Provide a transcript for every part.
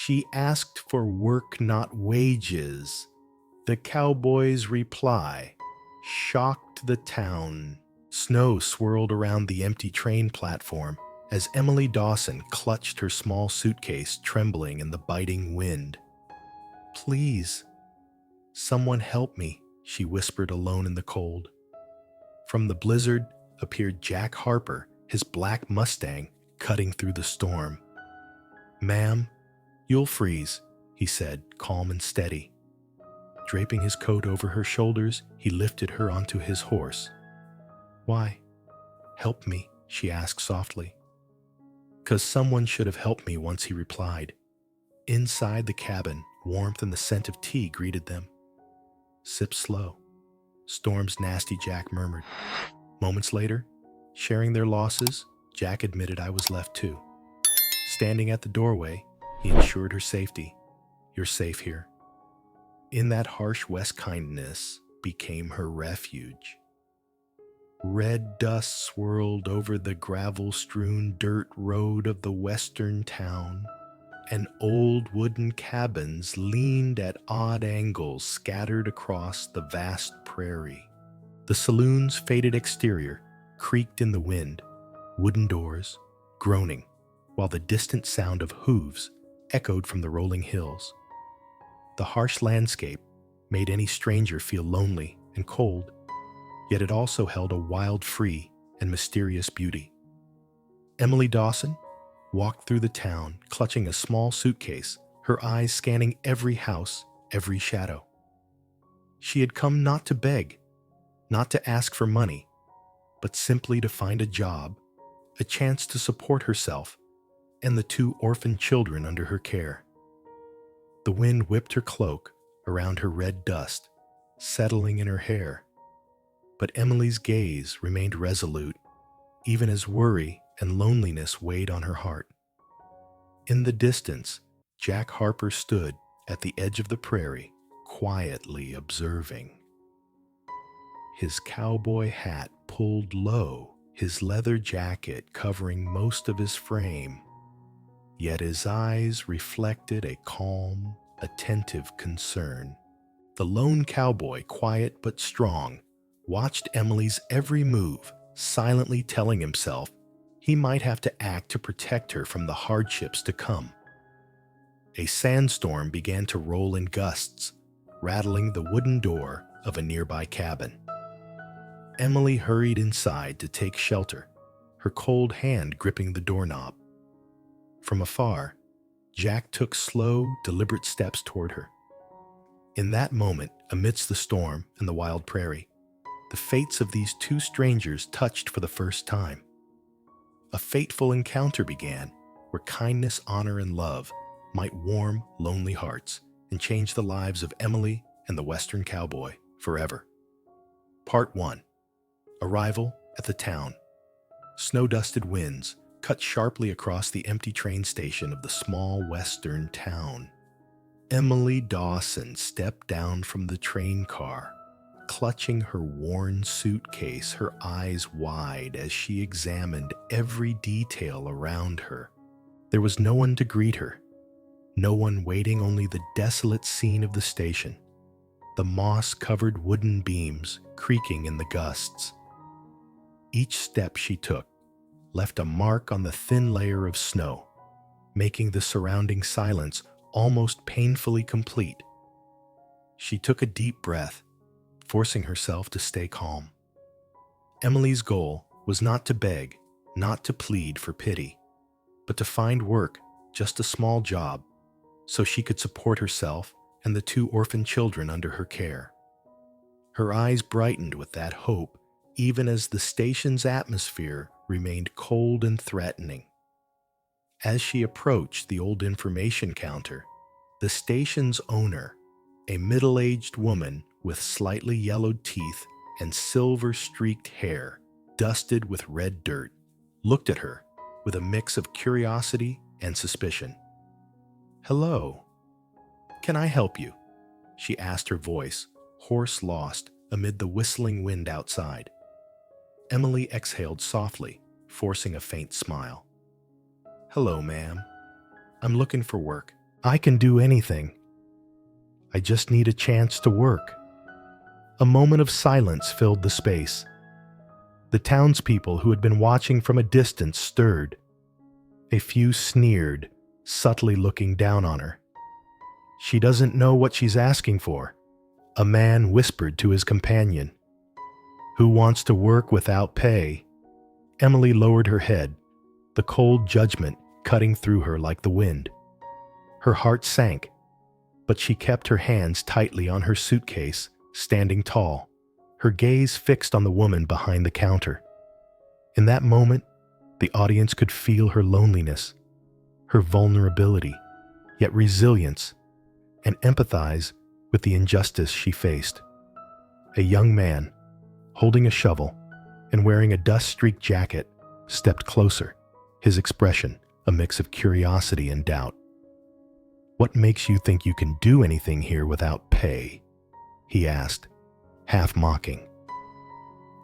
She asked for work, not wages. The cowboy's reply shocked the town. Snow swirled around the empty train platform as Emily Dawson clutched her small suitcase, trembling in the biting wind. "Please, someone help me," she whispered alone in the cold. From the blizzard appeared Jack Harper, his black Mustang cutting through the storm. "Ma'am, you'll freeze," he said, calm and steady. Draping his coat over her shoulders, he lifted her onto his horse. "Why? Help me," she asked softly. "'Cause someone should have helped me," once he replied. Inside the cabin, warmth and the scent of tea greeted them. "Sip slow," Storm's nasty Jack murmured. Moments later, sharing their losses, Jack admitted, "I was left too." Standing at the doorway, he ensured her safety. "You're safe here." In that harsh West kindness became her refuge. Red dust swirled over the gravel-strewn dirt road of the western town, and old wooden cabins leaned at odd angles scattered across the vast prairie. The saloon's faded exterior creaked in the wind, wooden doors groaning, while the distant sound of hooves echoed from the rolling hills. The harsh landscape made any stranger feel lonely and cold, yet it also held a wild, free, and mysterious beauty. Emily Dawson walked through the town, clutching a small suitcase, her eyes scanning every house, every shadow. She had come not to beg, not to ask for money, but simply to find a job, a chance to support herself and the 2 orphaned children under her care. The wind whipped her cloak around her red dust, settling in her hair. But Emily's gaze remained resolute, even as worry and loneliness weighed on her heart. In the distance, Jack Harper stood at the edge of the prairie, quietly observing. His cowboy hat pulled low, his leather jacket covering most of his frame, yet his eyes reflected a calm, attentive concern. The lone cowboy, quiet but strong, watched Emily's every move, silently telling himself he might have to act to protect her from the hardships to come. A sandstorm began to roll in gusts, rattling the wooden door of a nearby cabin. Emily hurried inside to take shelter, her cold hand gripping the doorknob. From afar, Jack took slow, deliberate steps toward her. In that moment, amidst the storm and the wild prairie, the fates of these 2 strangers touched for the first time. A fateful encounter began, where kindness, honor, and love might warm lonely hearts and change the lives of Emily and the Western cowboy forever. Part 1. Arrival at the town. Snow-dusted winds cut sharply across the empty train station of the small western town. Emily Dawson stepped down from the train car, clutching her worn suitcase, her eyes wide as she examined every detail around her. There was no one to greet her, no one waiting, only the desolate scene of the station, the moss-covered wooden beams creaking in the gusts. Each step she took left a mark on the thin layer of snow, making the surrounding silence almost painfully complete. She took a deep breath, forcing herself to stay calm. Emily's goal was not to beg, not to plead for pity, but to find work, just a small job, so she could support herself and the 2 orphan children under her care. Her eyes brightened with that hope, even as the station's atmosphere remained cold and threatening. As she approached the old information counter, the station's owner, a middle-aged woman with slightly yellowed teeth and silver-streaked hair dusted with red dirt, looked at her with a mix of curiosity and suspicion. "Hello. Can I help you?" she asked, her voice hoarse, lost amid the whistling wind outside. Emily exhaled softly, forcing a faint smile. "Hello, ma'am. I'm looking for work. I can do anything. I just need a chance to work." A moment of silence filled the space. The townspeople who had been watching from a distance stirred. A few sneered, subtly looking down on her. "She doesn't know what she's asking for," a man whispered to his companion. "Who wants to work without pay?" Emily lowered her head, the cold judgment cutting through her like the wind. Her heart sank, but she kept her hands tightly on her suitcase, standing tall, her gaze fixed on the woman behind the counter. In that moment, the audience could feel her loneliness, her vulnerability, yet resilience, and empathize with the injustice she faced. A young man, holding a shovel and wearing a dust-streaked jacket, stepped closer, his expression a mix of curiosity and doubt. "What makes you think you can do anything here without pay?" he asked, half mocking.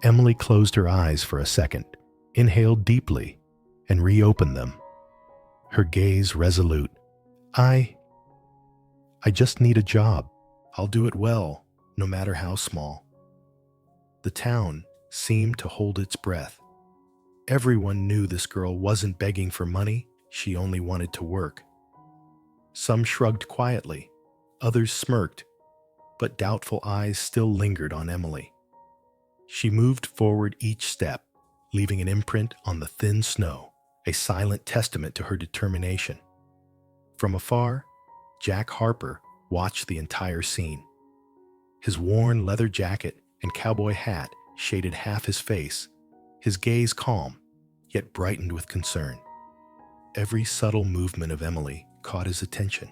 Emily closed her eyes for a second, inhaled deeply, and reopened them, her gaze resolute. I just need a job. I'll do it well, no matter how small." The town seemed to hold its breath. Everyone knew this girl wasn't begging for money, she only wanted to work. Some shrugged quietly, others smirked, but doubtful eyes still lingered on Emily. She moved forward each step, leaving an imprint on the thin snow, a silent testament to her determination. From afar, Jack Harper watched the entire scene. His worn leather jacket and cowboy hat shaded half his face, his gaze calm, yet brightened with concern. Every subtle movement of Emily caught his attention.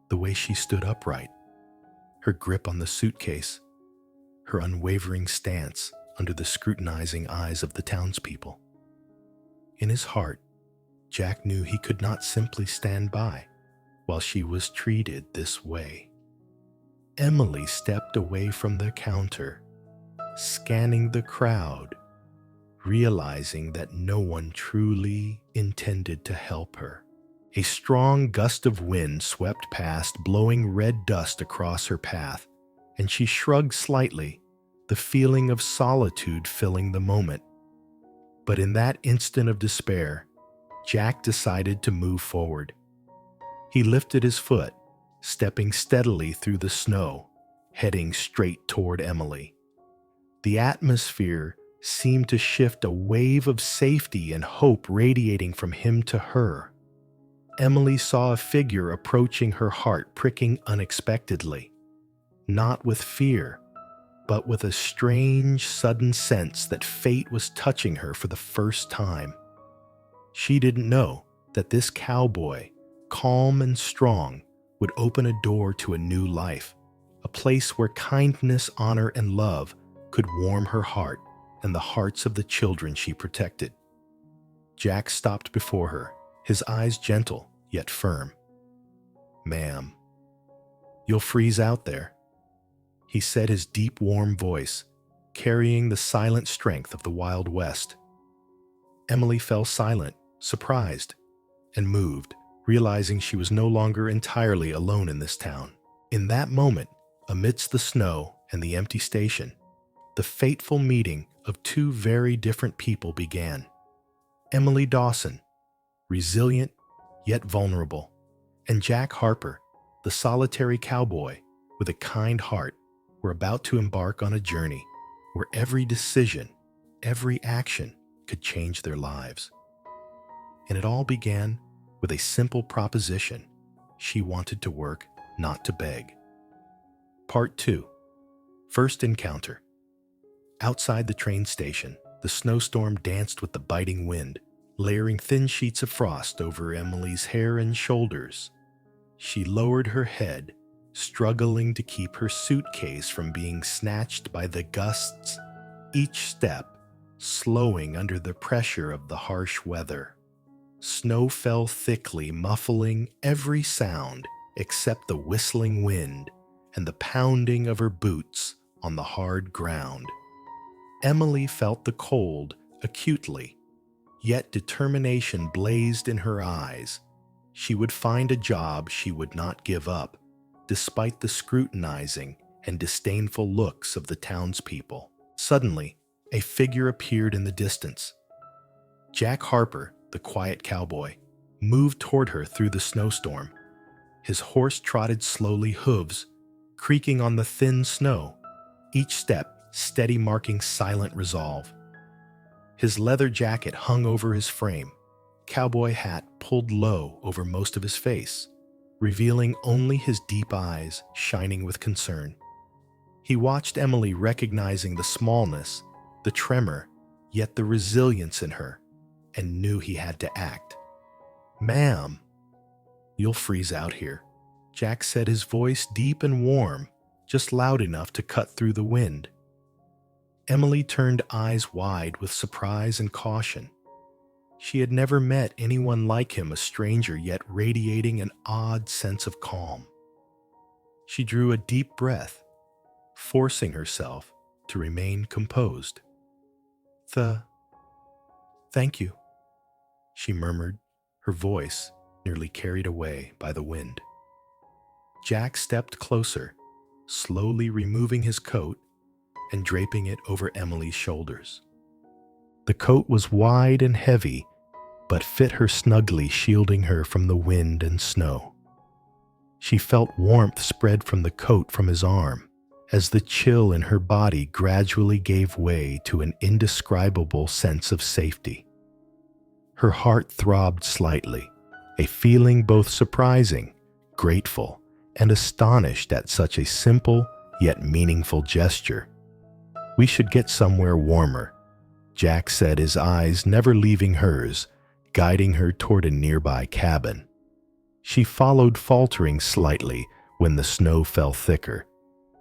The way she stood upright, her grip on the suitcase, her unwavering stance under the scrutinizing eyes of the townspeople. In his heart, Jack knew he could not simply stand by while she was treated this way. Emily stepped away from the counter, scanning the crowd, realizing that no one truly intended to help her. A strong gust of wind swept past, blowing red dust across her path, and she shrugged slightly, the feeling of solitude filling the moment. But in that instant of despair, Jack decided to move forward. He lifted his foot, stepping steadily through the snow, heading straight toward Emily. The atmosphere seemed to shift, a wave of safety and hope radiating from him to her. Emily saw a figure approaching, her heart pricking unexpectedly, not with fear, but with a strange, sudden sense that fate was touching her for the first time. She didn't know that this cowboy, calm and strong, would open a door to a new life, a place where kindness, honor, and love could warm her heart and the hearts of the children she protected. Jack stopped before her, his eyes gentle yet firm. "Ma'am, you'll freeze out there," he said, his deep, warm voice carrying the silent strength of the Wild West. Emily fell silent, surprised, and moved, realizing she was no longer entirely alone in this town. In that moment, amidst the snow and the empty station, the fateful meeting of two very different people began. Emily Dawson, resilient yet vulnerable, and Jack Harper, the solitary cowboy with a kind heart, were about to embark on a journey where every decision, every action could change their lives. And it all began with a simple proposition: she wanted to work, not to beg. Part 2. First encounter. Outside the train station, the snowstorm danced with the biting wind, layering thin sheets of frost over Emily's hair and shoulders. She lowered her head, struggling to keep her suitcase from being snatched by the gusts, each step slowing under the pressure of the harsh weather. Snow fell thickly, muffling every sound except the whistling wind and the pounding of her boots on the hard ground. Emily felt the cold acutely, yet determination blazed in her eyes. She would find a job she would not give up, despite the scrutinizing and disdainful looks of the townspeople. Suddenly, a figure appeared in the distance. Jack Harper, the quiet cowboy, moved toward her through the snowstorm. His horse trotted slowly, hooves creaking on the thin snow, each step steady, marking silent resolve. His leather jacket hung over his frame, cowboy hat pulled low over most of his face, revealing only his deep eyes shining with concern. He watched Emily, recognizing the smallness, the tremor, yet the resilience in her, and knew he had to act. "Ma'am, you'll freeze out here," Jack said, his voice deep and warm, just loud enough to cut through the wind. Emily turned eyes wide with surprise and caution. She had never met anyone like him, a stranger yet radiating an odd sense of calm. She drew a deep breath, forcing herself to remain composed. Thank you," she murmured, her voice nearly carried away by the wind. Jack stepped closer, slowly removing his coat and draping it over Emily's shoulders. The coat was wide and heavy, but fit her snugly, shielding her from the wind and snow. She felt warmth spread from the coat from his arm, as the chill in her body gradually gave way to an indescribable sense of safety. Her heart throbbed slightly, a feeling both surprising, grateful, and astonished at such a simple yet meaningful gesture. "We should get somewhere warmer," Jack said, his eyes never leaving hers, guiding her toward a nearby cabin. She followed, faltering slightly when the snow fell thicker,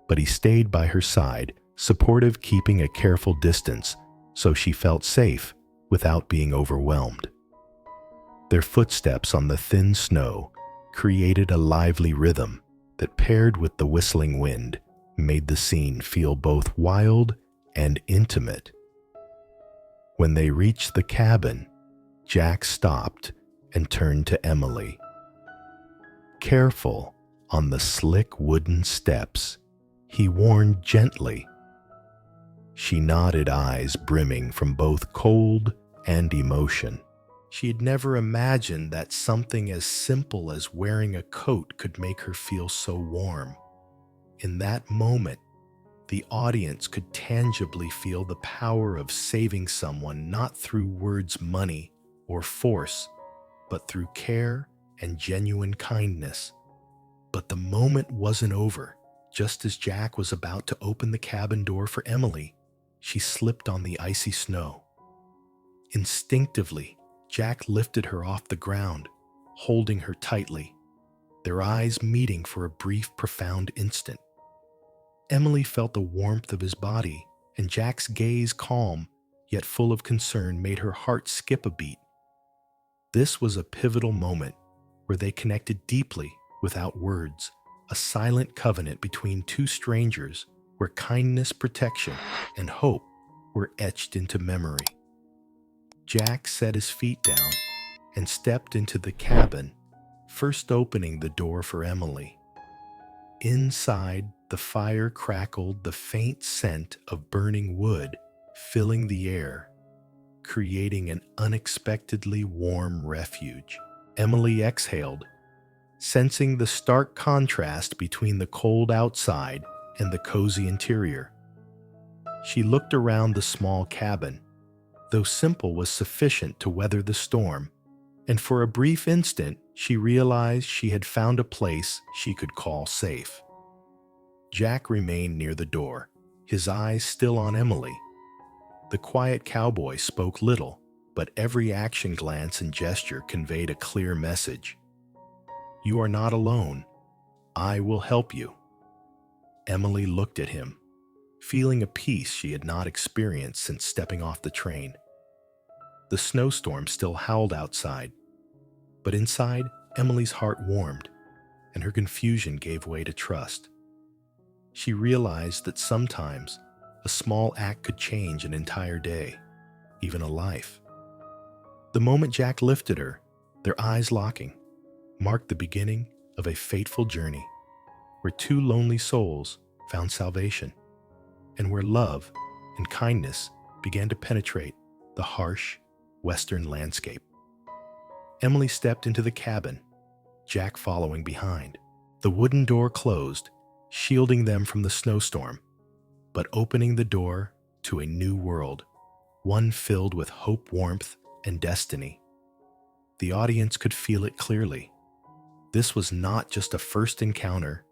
but he stayed by her side, supportive, keeping a careful distance so she felt safe without being overwhelmed. Their footsteps on the thin snow created a lively rhythm that, paired with the whistling wind, made the scene feel both wild and intimate. When they reached the cabin, Jack stopped and turned to Emily. Careful on the slick wooden steps, he warned gently. She nodded, eyes brimming from both cold and emotion. She had never imagined that something as simple as wearing a coat could make her feel so warm. In that moment, the audience could tangibly feel the power of saving someone, not through words, money, or force, but through care and genuine kindness. But the moment wasn't over. Just as Jack was about to open the cabin door for Emily, she slipped on the icy snow. Instinctively, Jack lifted her off the ground, holding her tightly, their eyes meeting for a brief, profound instant. Emily felt the warmth of his body, and Jack's gaze, calm yet full of concern, made her heart skip a beat. This was a pivotal moment where they connected deeply without words, a silent covenant between two strangers where kindness, protection, and hope were etched into memory. Jack set his feet down and stepped into the cabin, first opening the door for Emily. Inside, the fire crackled, the faint scent of burning wood filling the air, creating an unexpectedly warm refuge. Emily exhaled, sensing the stark contrast between the cold outside and the cozy interior. She looked around the small cabin. Though simple, was sufficient to weather the storm, and for a brief instant she realized she had found a place she could call safe. Jack remained near the door, his eyes still on Emily. The quiet cowboy spoke little, but every action, glance, and gesture conveyed a clear message. "You are not alone. I will help you." Emily looked at him, feeling a peace she had not experienced since stepping off the train. The snowstorm still howled outside, but inside, Emily's heart warmed, and her confusion gave way to trust. She realized that sometimes a small act could change an entire day, even a life. The moment Jack lifted her, their eyes locking, marked the beginning of a fateful journey where two lonely souls found salvation and where love and kindness began to penetrate the harsh western landscape. Emily stepped into the cabin, Jack following behind. The wooden door closed, shielding them from the snowstorm, but opening the door to a new world, one filled with hope, warmth, and destiny. The audience could feel it clearly. This was not just a first encounter,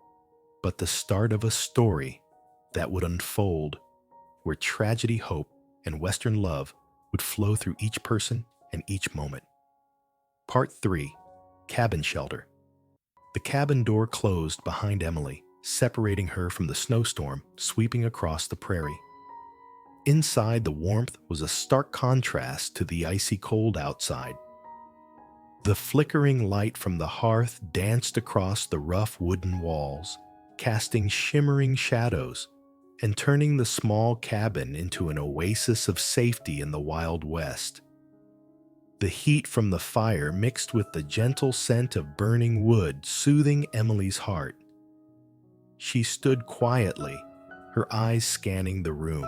but the start of a story that would unfold, where tragedy, hope, and Western love would flow through each person and each moment. Part 3. Cabin Shelter. The cabin door closed behind Emily, separating her from the snowstorm sweeping across the prairie. Inside, the warmth was a stark contrast to the icy cold outside. The flickering light from the hearth danced across the rough wooden walls, casting shimmering shadows and turning the small cabin into an oasis of safety in the Wild West. The heat from the fire mixed with the gentle scent of burning wood, soothing Emily's heart. She stood quietly, her eyes scanning the room.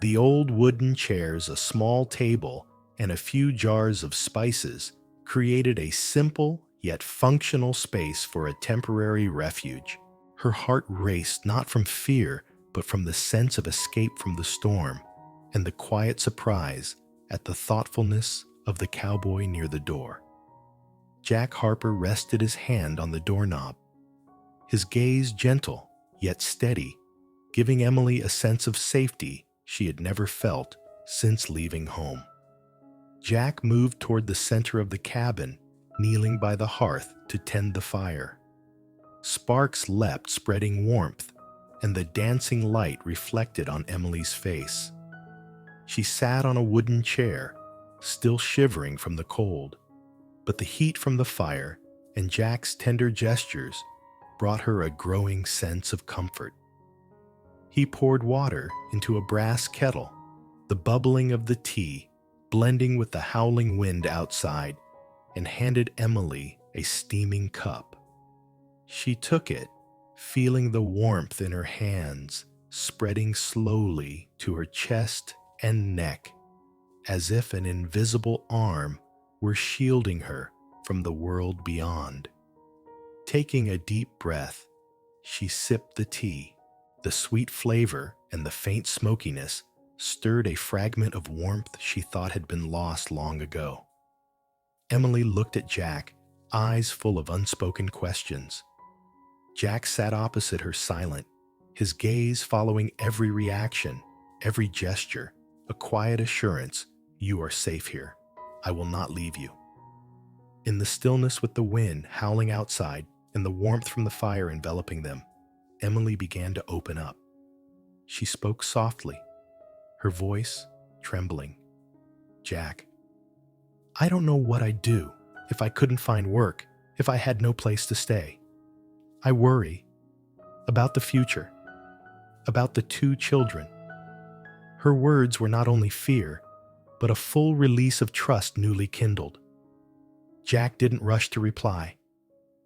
The old wooden chairs, a small table, and a few jars of spices created a simple yet functional space for a temporary refuge. Her heart raced not from fear, but from the sense of escape from the storm and the quiet surprise at the thoughtfulness of the cowboy near the door. Jack Harper rested his hand on the doorknob, his gaze gentle yet steady, giving Emily a sense of safety she had never felt since leaving home. Jack moved toward the center of the cabin, kneeling by the hearth to tend the fire. Sparks leapt, spreading warmth, and the dancing light reflected on Emily's face. She sat on a wooden chair, still shivering from the cold, but the heat from the fire and Jack's tender gestures brought her a growing sense of comfort. He poured water into a brass kettle, the bubbling of the tea blending with the howling wind outside, and handed Emily a steaming cup. She took it, feeling the warmth in her hands spreading slowly to her chest and neck, as if an invisible arm were shielding her from the world beyond. Taking a deep breath, she sipped the tea. The sweet flavor and the faint smokiness stirred a fragment of warmth she thought had been lost long ago. Emily looked at Jack, eyes full of unspoken questions. Jack sat opposite her, silent, his gaze following every reaction, every gesture, a quiet assurance, "You are safe here. I will not leave you." In the stillness, with the wind howling outside and the warmth from the fire enveloping them, Emily began to open up. She spoke softly, her voice trembling. "Jack, I don't know what I'd do if I couldn't find work, if I had no place to stay. I worry about the future, about the 2 children." Her words were not only fear, but a full release of trust newly kindled. Jack didn't rush to reply.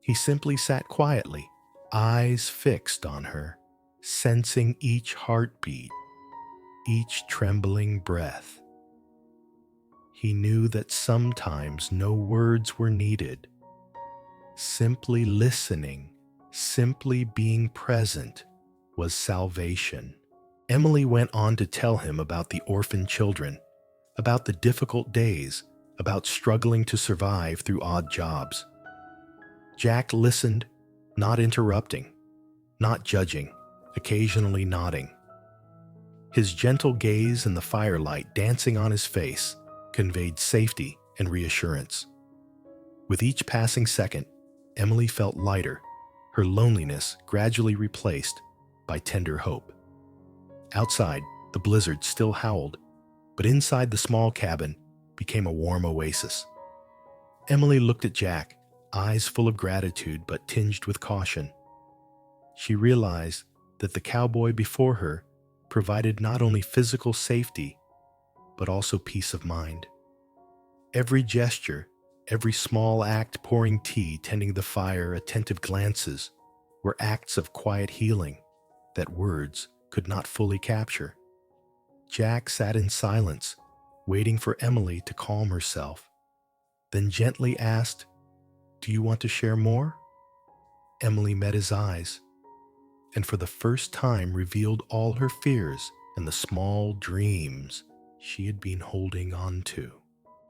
He simply sat quietly, eyes fixed on her, sensing each heartbeat, each trembling breath. He knew that sometimes no words were needed. Simply listening, simply being present was salvation. Emily went on to tell him about the orphan children, about the difficult days, about struggling to survive through odd jobs. Jack listened, not interrupting, not judging, occasionally nodding. His gentle gaze and the firelight dancing on his face conveyed safety and reassurance. With each passing second, Emily felt lighter, her loneliness gradually replaced by tender hope. Outside, the blizzard still howled, but inside the small cabin became a warm oasis. Emily looked at Jack, eyes full of gratitude but tinged with caution. She realized that the cowboy before her provided not only physical safety, but also peace of mind. Every gesture, every small act, pouring tea, tending the fire, attentive glances, were acts of quiet healing that words could not fully capture. Jack sat in silence, waiting for Emily to calm herself, then gently asked, "Do you want to share more?" Emily met his eyes, and for the first time revealed all her fears and the small dreams she had been holding on to.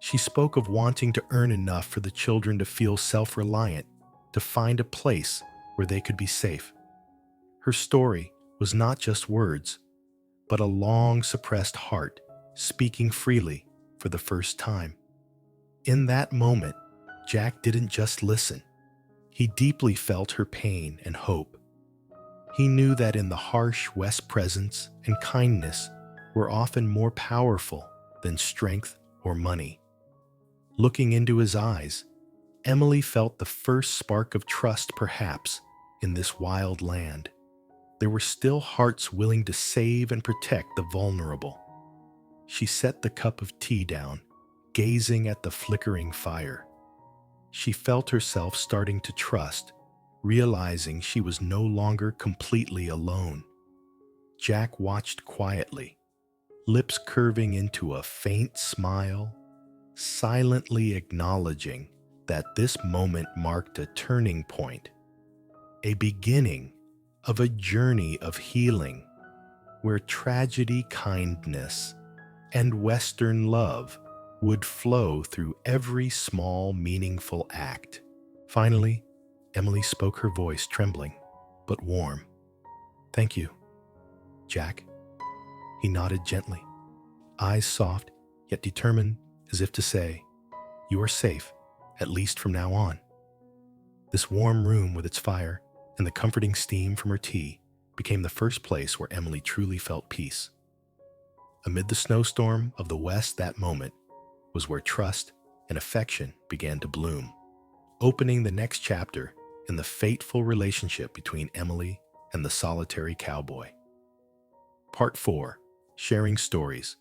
She spoke of wanting to earn enough for the children to feel self-reliant, to find a place where they could be safe. Her story was not just words, but a long-suppressed heart speaking freely for the first time. In that moment, Jack didn't just listen. He deeply felt her pain and hope. He knew that in the harsh West presence and kindness were often more powerful than strength or money. Looking into his eyes, Emily felt the first spark of trust, perhaps, in this wild land. There were still hearts willing to save and protect the vulnerable. She set the cup of tea down, gazing at the flickering fire. She felt herself starting to trust, realizing she was no longer completely alone. Jack watched quietly, lips curving into a faint smile, silently acknowledging that this moment marked a turning point, a beginning of a journey of healing where tragedy, kindness, and Western love would flow through every small, meaningful act. Finally, Emily spoke, her voice trembling but warm. "Thank you, Jack." He nodded gently, eyes soft yet determined, as if to say, "You are safe, at least from now on." This warm room with its fire and the comforting steam from her tea became the first place where Emily truly felt peace. Amid the snowstorm of the West, that moment was where trust and affection began to bloom, opening the next chapter in the fateful relationship between Emily and the solitary cowboy. Part 4. Sharing Stories.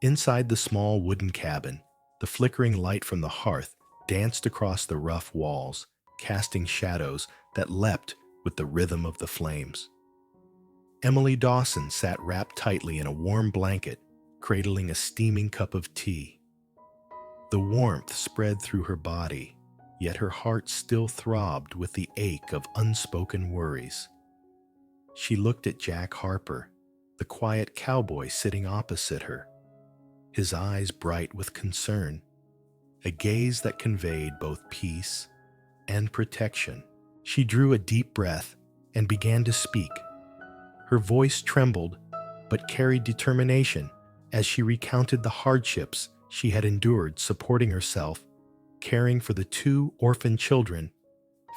Inside the small wooden cabin, the flickering light from the hearth danced across the rough walls, casting shadows that leapt with the rhythm of the flames. Emily Dawson sat wrapped tightly in a warm blanket, cradling a steaming cup of tea. The warmth spread through her body, yet her heart still throbbed with the ache of unspoken worries. She looked at Jack Harper, the quiet cowboy sitting opposite her, his eyes bright with concern, a gaze that conveyed both peace and protection. She drew a deep breath and began to speak. Her voice trembled, but carried determination as she recounted the hardships she had endured supporting herself, caring for the 2 orphan children,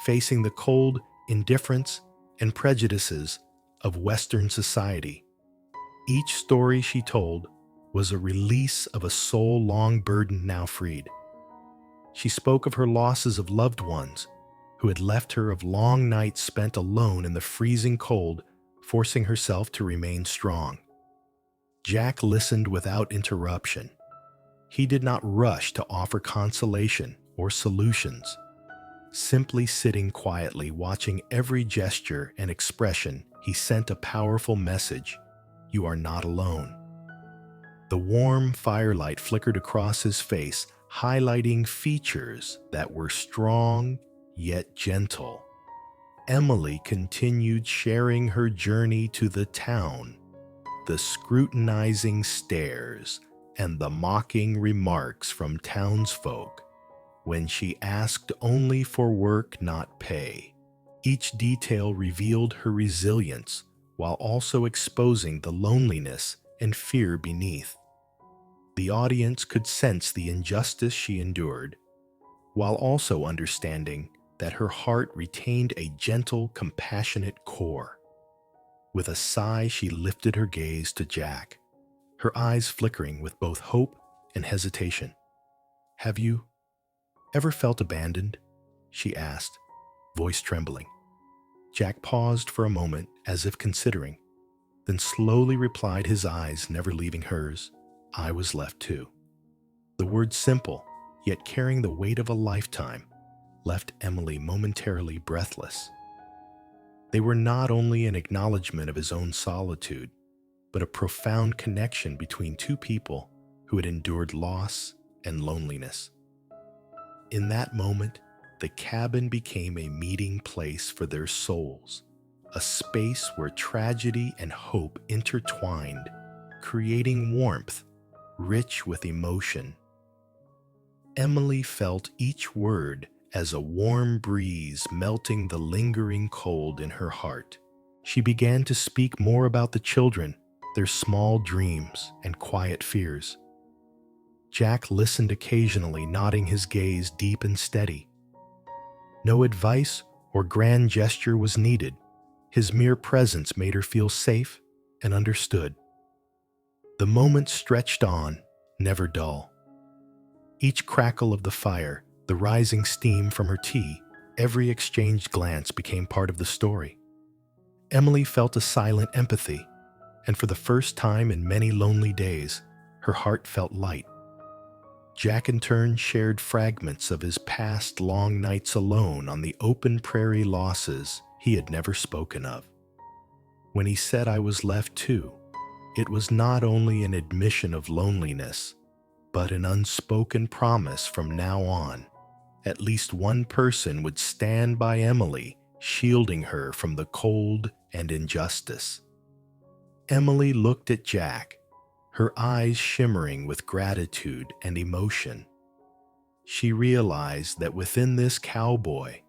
facing the cold indifference and prejudices of Western society. Each story she told was a release of a soul long burdened, now freed. She spoke of her losses of loved ones who had left her, of long nights spent alone in the freezing cold, forcing herself to remain strong. Jack listened without interruption. He did not rush to offer consolation or solutions. Simply sitting quietly, watching every gesture and expression, he sent a powerful message: you are not alone. The warm firelight flickered across his face, highlighting features that were strong yet gentle. Emily continued sharing her journey to the town, the scrutinizing stares and the mocking remarks from townsfolk when she asked only for work, not pay. Each detail revealed her resilience while also exposing the loneliness and fear beneath. The audience could sense the injustice she endured, while also understanding that her heart retained a gentle, compassionate core. With a sigh, she lifted her gaze to Jack, her eyes flickering with both hope and hesitation. "Have you ever felt abandoned?" she asked, voice trembling. Jack paused for a moment as if considering, then slowly replied, his eyes never leaving hers, "I was left too." The words simple, yet carrying the weight of a lifetime, left Emily momentarily breathless. They were not only an acknowledgement of his own solitude, but a profound connection between two people who had endured loss and loneliness. In that moment, the cabin became a meeting place for their souls, a space where tragedy and hope intertwined, creating warmth, rich with emotion. Emily felt each word as a warm breeze melting the lingering cold in her heart. She began to speak more about the children, their small dreams and quiet fears. Jack listened occasionally, nodding his gaze deep and steady. No advice or grand gesture was needed. His mere presence made her feel safe and understood. The moment stretched on, never dull. Each crackle of the fire, the rising steam from her tea, every exchanged glance became part of the story. Emily felt a silent empathy, and for the first time in many lonely days, her heart felt light. Jack in turn shared fragments of his past long nights alone on the open prairie losses he had never spoken of. When he said, "I was left too," it was not only an admission of loneliness, but an unspoken promise from now on. At least one person would stand by Emily, shielding her from the cold and injustice. Emily looked at Jack, her eyes shimmering with gratitude and emotion. She realized that within this cowboy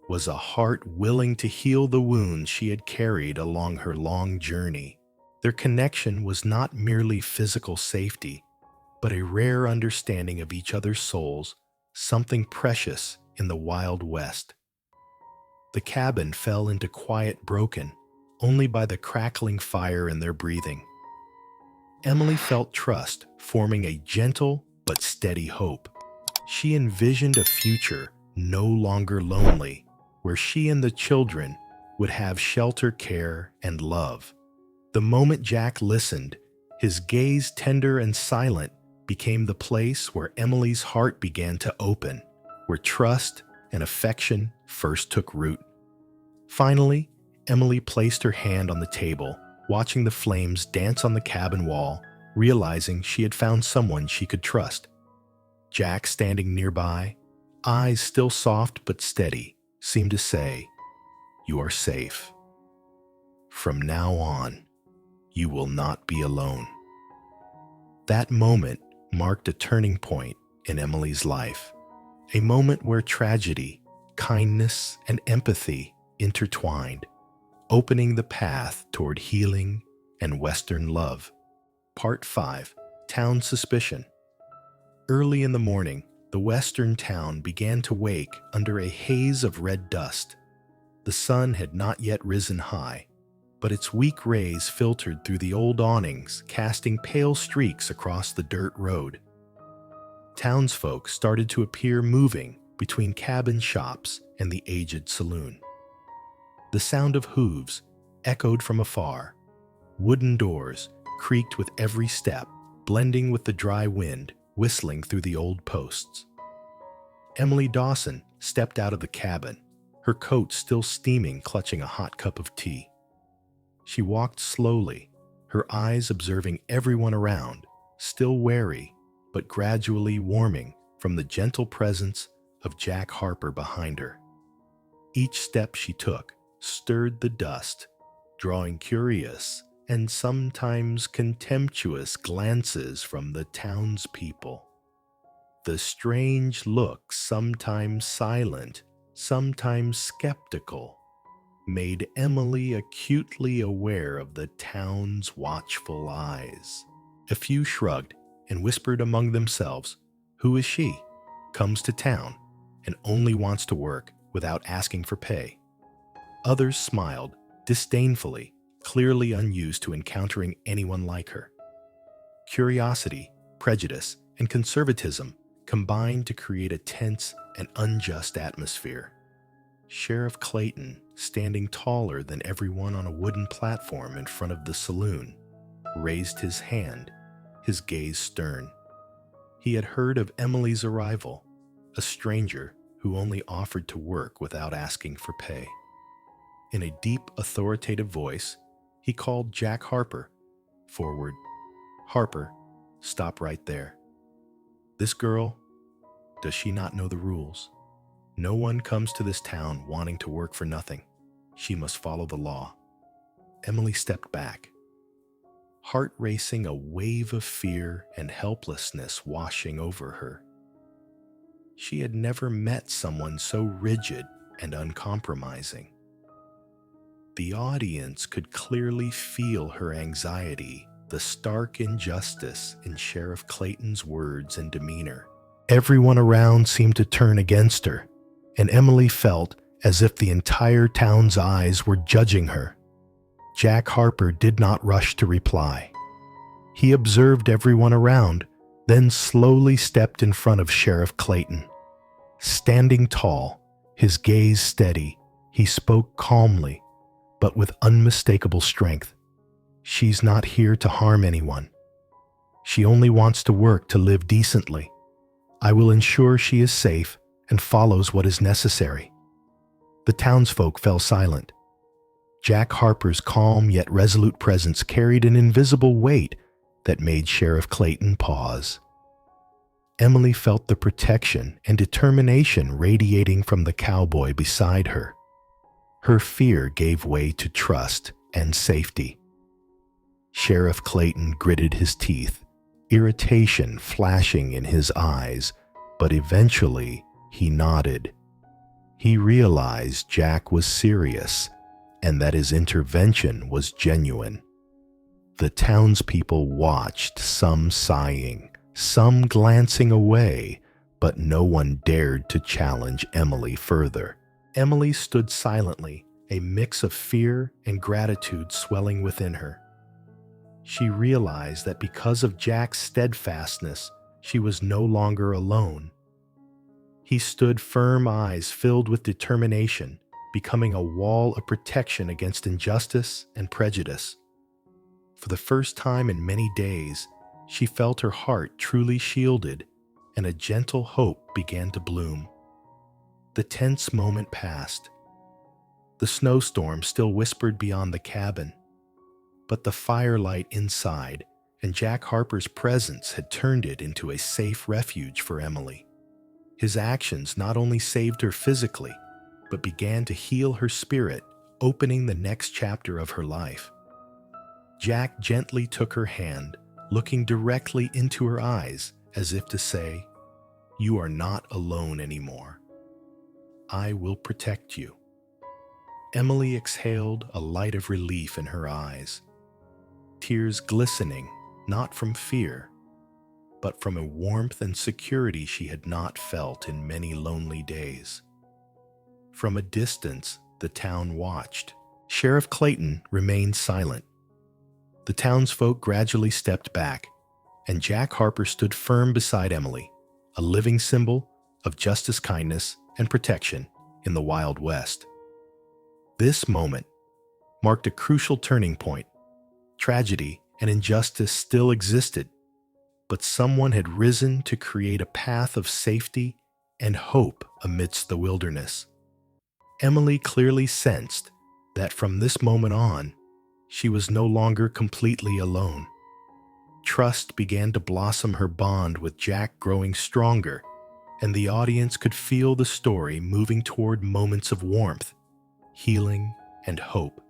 was a heart willing to heal the wounds she had carried along her long journey. Their connection was not merely physical safety, but a rare understanding of each other's souls, something precious in the Wild West. The cabin fell into quiet, broken only by the crackling fire and their breathing. Emily felt trust forming a gentle but steady hope. She envisioned a future no longer lonely, where she and the children would have shelter, care, and love. The moment Jack listened, his gaze tender and silent, became the place where Emily's heart began to open, where trust and affection first took root. Finally, Emily placed her hand on the table, watching the flames dance on the cabin wall, realizing she had found someone she could trust. Jack, standing nearby, eyes still soft but steady, seemed to say, "You are safe. From now on, you will not be alone." That moment marked a turning point in Emily's life, a moment where tragedy, kindness, and empathy intertwined, opening the path toward healing and Western love. Part 5. Town Suspicion. Early in the morning, the Western town began to wake under a haze of red dust. The sun had not yet risen high, but its weak rays filtered through the old awnings, casting pale streaks across the dirt road. Townsfolk started to appear, moving between cabin shops and the aged saloon. The sound of hooves echoed from afar. Wooden doors creaked with every step, blending with the dry wind whistling through the old posts. Emily Dawson stepped out of the cabin, her coat still steaming, clutching a hot cup of tea. She walked slowly, her eyes observing everyone around, still wary, but gradually warming from the gentle presence of Jack Harper behind her. Each step she took stirred the dust, drawing curious and sometimes contemptuous glances from the townspeople. The strange look, sometimes silent, sometimes skeptical, made Emily acutely aware of the town's watchful eyes. A few shrugged and whispered among themselves, "Who is she? Comes to town and only wants to work without asking for pay." Others smiled disdainfully, clearly unused to encountering anyone like her. Curiosity, prejudice, and conservatism combined to create a tense and unjust atmosphere. Sheriff Clayton, standing taller than everyone on a wooden platform in front of the saloon, raised his hand, his gaze stern. He had heard of Emily's arrival a stranger who only offered to work without asking for pay. In a deep, authoritative voice, he called Jack Harper forward. "Harper, stop right there. This girl, does she not know the rules? No one comes to this town wanting to work for nothing. She must follow the law." Emily stepped back, heart racing, a wave of fear and helplessness washing over her. She had never met someone so rigid and uncompromising. The audience could clearly feel her anxiety, the stark injustice in Sheriff Clayton's words and demeanor. Everyone around seemed to turn against her, and Emily felt as if the entire town's eyes were judging her. Jack Harper did not rush to reply. He observed everyone around, then slowly stepped in front of Sheriff Clayton. Standing tall, his gaze steady, he spoke calmly, but with unmistakable strength. "She's not here to harm anyone. She only wants to work to live decently. I will ensure she is safe and follows what is necessary." The townsfolk fell silent. Jack Harper's calm yet resolute presence carried an invisible weight that made Sheriff Clayton pause. Emily felt the protection and determination radiating from the cowboy beside her. Her fear gave way to trust and safety. Sheriff Clayton gritted his teeth, irritation flashing in his eyes, but eventually he nodded. He realized Jack was serious and that his intervention was genuine. The townspeople watched, some sighing, some glancing away, but no one dared to challenge Emily further. Emily stood silently, a mix of fear and gratitude swelling within her. She realized that because of Jack's steadfastness, she was no longer alone. He stood firm, eyes filled with determination, becoming a wall of protection against injustice and prejudice. For the first time in many days, she felt her heart truly shielded, and a gentle hope began to bloom. The tense moment passed. The snowstorm still whispered beyond the cabin, but the firelight inside and Jack Harper's presence had turned it into a safe refuge for Emily. His actions not only saved her physically, but began to heal her spirit, opening the next chapter of her life. Jack gently took her hand, looking directly into her eyes as if to say, "You are not alone anymore. I will protect you." Emily exhaled, a light of relief in her eyes, tears glistening not from fear, but from a warmth and security she had not felt in many lonely days. From a distance, the town watched. Sheriff Clayton remained silent. The townsfolk gradually stepped back, and Jack Harper stood firm beside Emily, a living symbol of justice, kindness, and protection in the Wild West. This moment marked a crucial turning point. Tragedy and injustice still existed, but someone had risen to create a path of safety and hope amidst the wilderness. Emily clearly sensed that from this moment on, she was no longer completely alone. Trust began to blossom, her bond with Jack growing stronger, and the audience could feel the story moving toward moments of warmth, healing, and hope.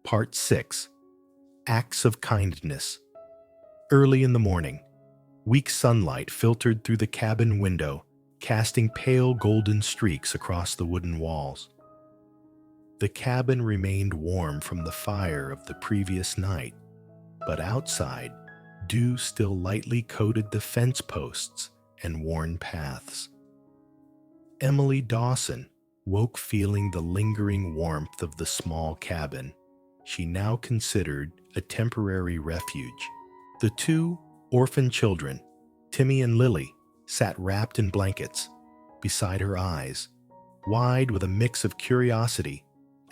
Part 6. Acts of Kindness. Early in the morning, weak sunlight filtered through the cabin window, casting pale golden streaks across the wooden walls. The cabin remained warm from the fire of the previous night, but outside, dew still lightly coated the fence posts and worn paths. Emily Dawson woke feeling the lingering warmth of the small cabin she now considered a temporary refuge. The two orphan children, Timmy and Lily, sat wrapped in blankets beside her, eyes wide with a mix of curiosity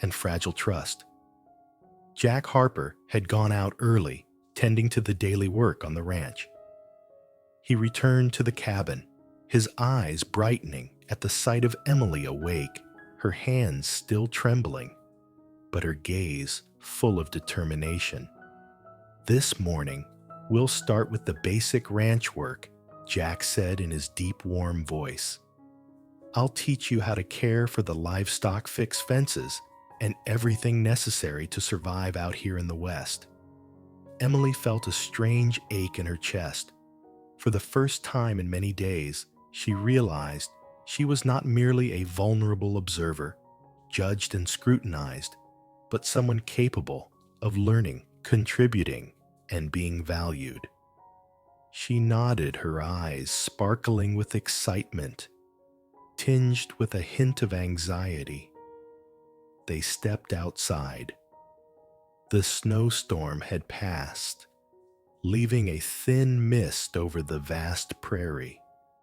and fragile trust. Jack Harper had gone out early, tending to the daily work on the ranch. He returned to the cabin, his eyes brightening at the sight of Emily awake, her hands still trembling, but her gaze full of determination. "This morning, we'll start with the basic ranch work," Jack said in his deep, warm voice. "I'll teach you how to care for the livestock, fix fences, and everything necessary to survive out here in the West." Emily felt a strange ache in her chest. For the first time in many days, she realized she was not merely a vulnerable observer, judged and scrutinized, but someone capable of learning, contributing, and being valued. She nodded, her eyes sparkling with excitement, tinged with a hint of anxiety. They stepped outside. The snowstorm had passed, leaving a thin mist over the vast prairie.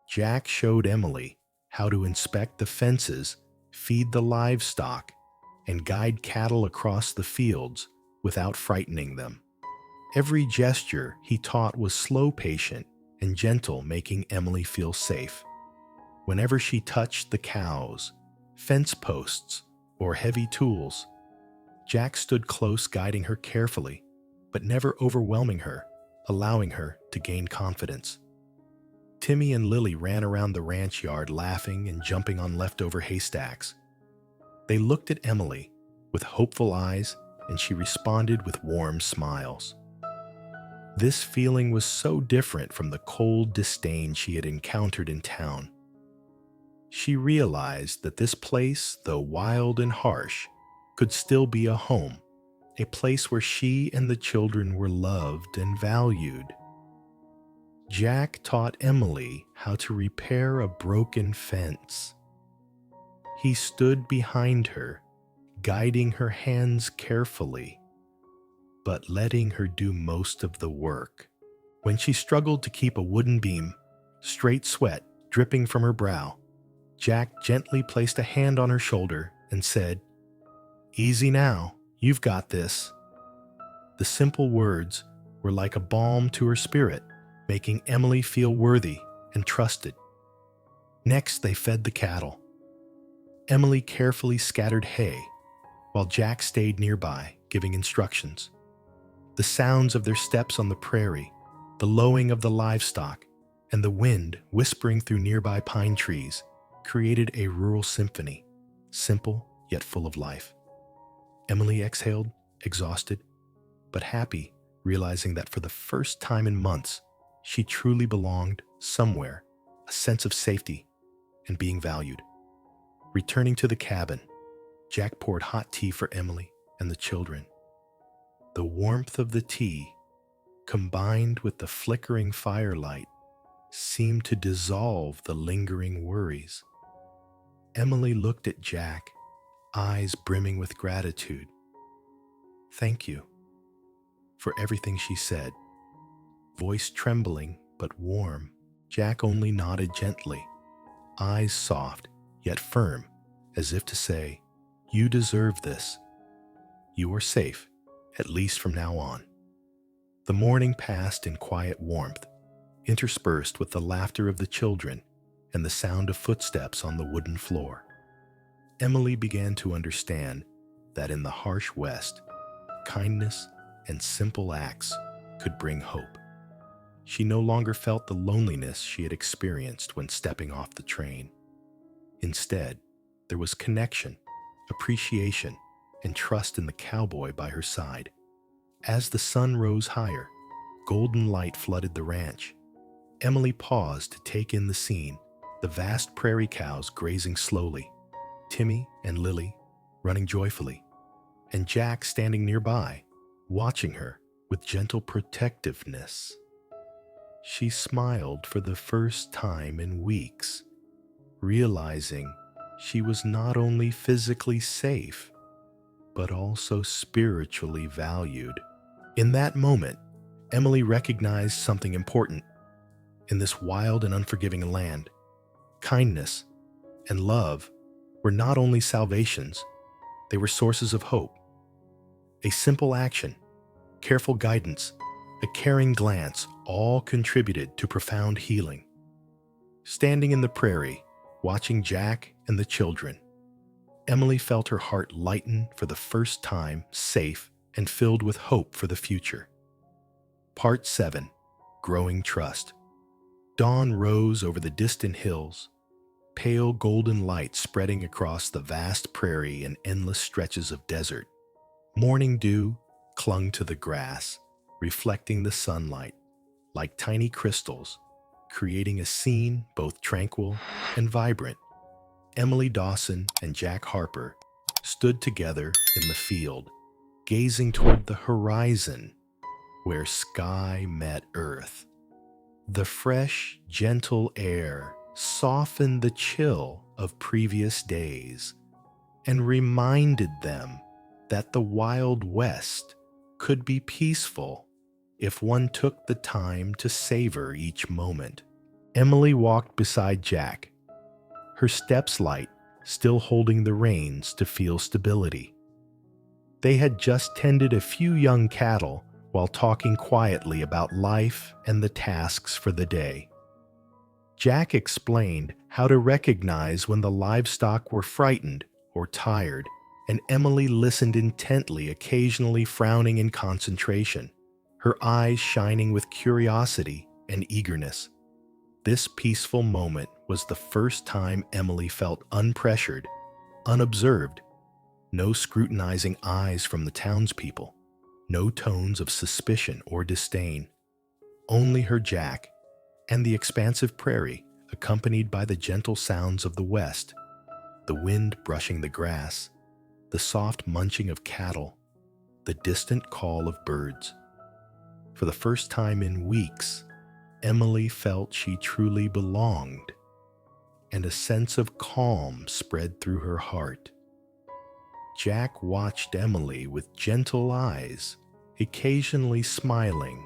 Jack showed Emily how to inspect the fences, feed the livestock, and guide cattle across the fields without frightening them. Every gesture he taught was slow, patient, and gentle, making Emily feel safe. Whenever she touched the cows, fence posts, or heavy tools, Jack stood close, guiding her carefully, but never overwhelming her, allowing her to gain confidence. Timmy and Lily ran around the ranch yard laughing and jumping on leftover haystacks. They looked at Emily with hopeful eyes, and she responded with warm smiles. This feeling was so different from the cold disdain she had encountered in town. She realized that this place, though wild and harsh, could still be a home, a place where she and the children were loved and valued. Jack taught Emily how to repair a broken fence. He stood behind her, guiding her hands carefully, but letting her do most of the work. When she struggled to keep a wooden beam, straight sweat dripping from her brow, Jack gently placed a hand on her shoulder and said, "Easy now, you've got this." The simple words were like a balm to her spirit, making Emily feel worthy and trusted. Next, they fed the cattle. Emily carefully scattered hay, while Jack stayed nearby, giving instructions. The sounds of their steps on the prairie, the lowing of the livestock, and the wind whispering through nearby pine trees created a rural symphony, simple yet full of life. Emily exhaled, exhausted, but happy, realizing that for the first time in months, she truly belonged somewhere, a sense of safety and being valued. Returning to the cabin, Jack poured hot tea for Emily and the children. The warmth of the tea, combined with the flickering firelight, seemed to dissolve the lingering worries. Emily looked at Jack, eyes brimming with gratitude. "Thank you," for everything she said. Voice trembling but warm, Jack only nodded gently, eyes soft yet firm, as if to say, "You deserve this. You are safe, at least from now on." The morning passed in quiet warmth, interspersed with the laughter of the children and the sound of footsteps on the wooden floor. Emily began to understand that in the harsh West, kindness and simple acts could bring hope. She no longer felt the loneliness she had experienced when stepping off the train. Instead, there was connection, appreciation, and trust in the cowboy by her side. As the sun rose higher, golden light flooded the ranch. Emily paused to take in the scene, the vast prairie cows grazing slowly, Timmy and Lily running joyfully, and Jack standing nearby, watching her with gentle protectiveness. She smiled for the first time in weeks, realizing she was not only physically safe, but also spiritually valued. In that moment, Emily recognized something important. In this wild and unforgiving land, kindness and love were not only salvations, they were sources of hope. A simple action, careful guidance, a caring glance all contributed to profound healing. Standing in the prairie, watching Jack and the children, Emily felt her heart lighten for the first time, safe and filled with hope for the future. Part 7. Growing Trust. Dawn rose over the distant hills, pale golden light spreading across the vast prairie and endless stretches of desert. Morning dew clung to the grass, reflecting the sunlight like tiny crystals, creating a scene both tranquil and vibrant. Emily Dawson and Jack Harper stood together in the field, gazing toward the horizon where sky met earth. The fresh, gentle air softened the chill of previous days and reminded them that the Wild West could be peaceful if one took the time to savor each moment. Emily walked beside Jack, her steps light, still holding the reins to feel stability. They had just tended a few young cattle while talking quietly about life and the tasks for the day. Jack explained how to recognize when the livestock were frightened or tired, and Emily listened intently, occasionally frowning in concentration, her eyes shining with curiosity and eagerness. This peaceful moment was the first time Emily felt unpressured, unobserved. No scrutinizing eyes from the townspeople, no tones of suspicion or disdain. Only her Jack and the expansive prairie, accompanied by the gentle sounds of the west, the wind brushing the grass, the soft munching of cattle, the distant call of birds. For the first time in weeks, Emily felt she truly belonged, and a sense of calm spread through her heart. Jack watched Emily with gentle eyes, occasionally smiling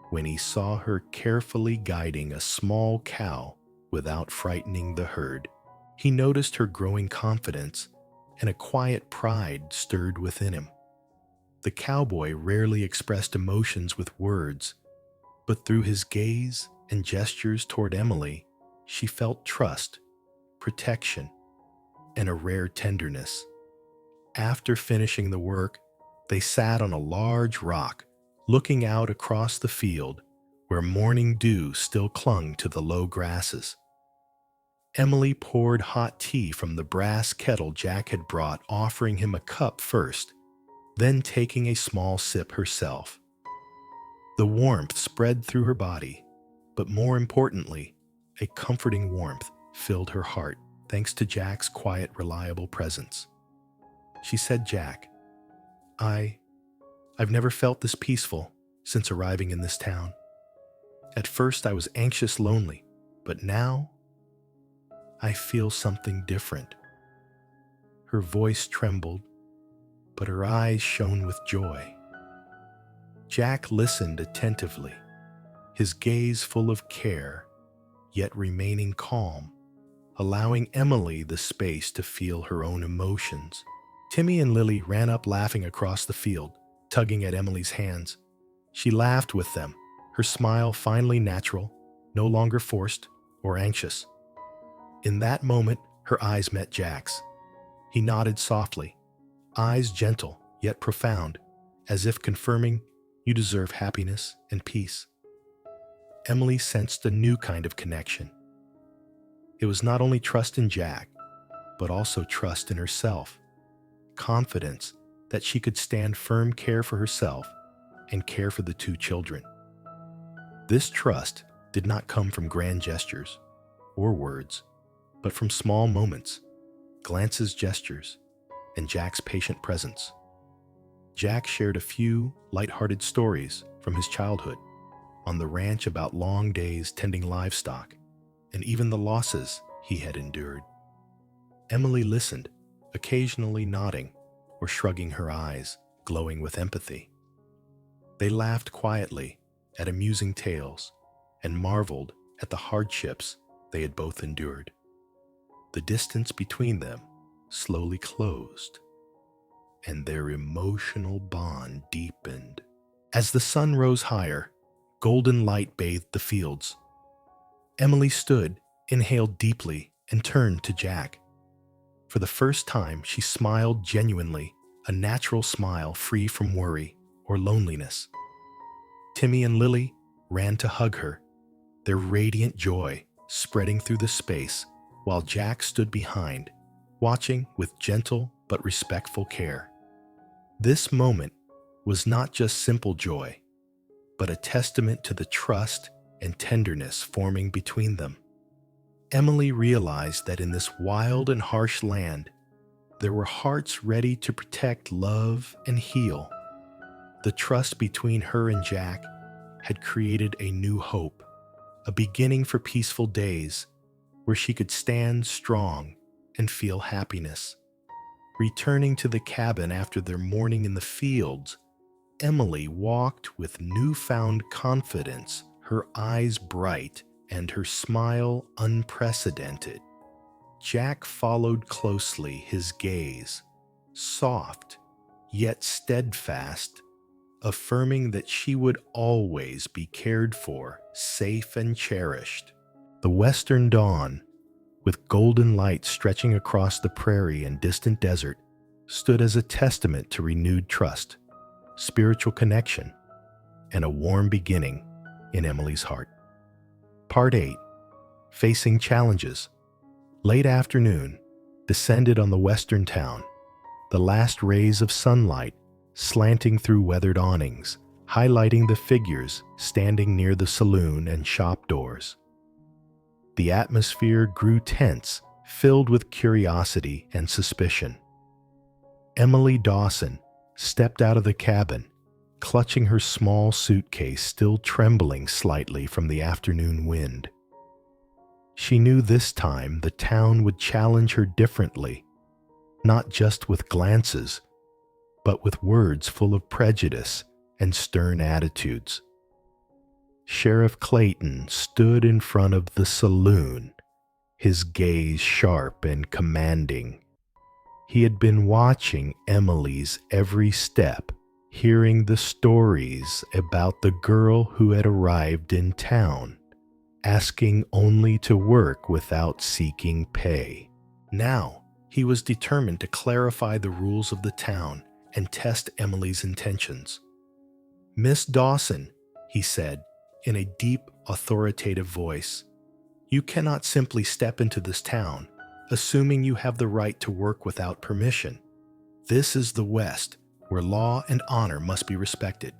when he saw her carefully guiding a small cow without frightening the herd. He noticed her growing confidence, and a quiet pride stirred within him. The cowboy rarely expressed emotions with words, but through his gaze and gestures toward Emily, she felt trust, protection, and a rare tenderness. After finishing the work, they sat on a large rock, looking out across the field where morning dew still clung to the low grasses. Emily poured hot tea from the brass kettle Jack had brought, offering him a cup first, then taking a small sip herself. The warmth spread through her body, but more importantly, a comforting warmth filled her heart, thanks to Jack's quiet, reliable presence. She said, "Jack, I've never felt this peaceful since arriving in this town. At first I was anxious, lonely, but now I feel something different." Her voice trembled, but her eyes shone with joy. Jack listened attentively, his gaze full of care, yet remaining calm, allowing Emily the space to feel her own emotions. Timmy and Lily ran up laughing across the field, tugging at Emily's hands. She laughed with them, her smile finally natural, no longer forced or anxious. In that moment, her eyes met Jack's. He nodded softly, eyes gentle yet profound, as if confirming, "You deserve happiness and peace." Emily sensed a new kind of connection. It was not only trust in Jack, but also trust in herself, confidence that she could stand firm care for herself and care for the two children. This trust did not come from grand gestures or words, but from small moments, glances, gestures, and Jack's patient presence. Jack shared a few light-hearted stories from his childhood on the ranch about long days tending livestock and even the losses he had endured. Emily listened, occasionally nodding or shrugging her eyes, glowing with empathy. They laughed quietly at amusing tales and marveled at the hardships they had both endured. The distance between them slowly closed, and their emotional bond deepened. As the sun rose higher, golden light bathed the fields. Emily stood inhaled deeply, and turned to Jack. For the first time, she smiled genuinely, a natural smile free from worry or loneliness. Timmy and Lily ran to hug her, their radiant joy spreading through the space, while Jack stood behind, watching with gentle but respectful care. This moment was not just simple joy, but a testament to the trust and tenderness forming between them. Emily realized that in this wild and harsh land, there were hearts ready to protect, love, and heal. The trust between her and Jack had created a new hope, a beginning for peaceful days where she could stand strong and feel happiness. Returning to the cabin after their morning in the fields, Emily walked with newfound confidence, her eyes bright and her smile unprecedented. Jack followed closely, his gaze soft yet steadfast, affirming that she would always be cared for, safe and cherished. The western dawn, with golden light stretching across the prairie and distant desert, stood as a testament to renewed trust, spiritual connection, and a warm beginning in Emily's heart. Part 8. Facing Challenges. Late afternoon descended on the western town, the last rays of sunlight slanting through weathered awnings, highlighting the figures standing near the saloon and shop doors. The atmosphere grew tense, filled with curiosity and suspicion. Emily Dawson stepped out of the cabin, clutching her small suitcase still trembling slightly from the afternoon wind. She knew this time the town would challenge her differently, not just with glances, but with words full of prejudice and stern attitudes. Sheriff Clayton stood in front of the saloon, his gaze sharp and commanding. He had been watching Emily's every step, hearing the stories about the girl who had arrived in town, asking only to work without seeking pay. Now, he was determined to clarify the rules of the town and test Emily's intentions. "Miss Dawson," he said, in a deep, authoritative voice, "you cannot simply step into this town, assuming you have the right to work without permission. This is the West, where law and honor must be respected."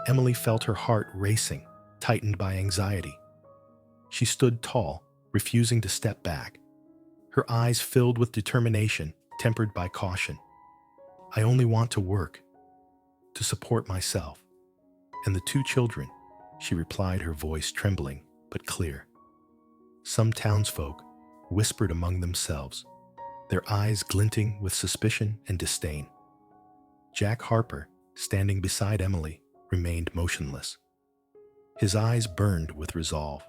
Emily felt her heart racing, tightened by anxiety. She stood tall, refusing to step back, her eyes filled with determination, tempered by caution. "I only want to work, to support myself and the 2 children," she replied, her voice trembling but clear. Some townsfolk whispered among themselves, their eyes glinting with suspicion and disdain. Jack Harper, standing beside Emily, remained motionless. His eyes burned with resolve.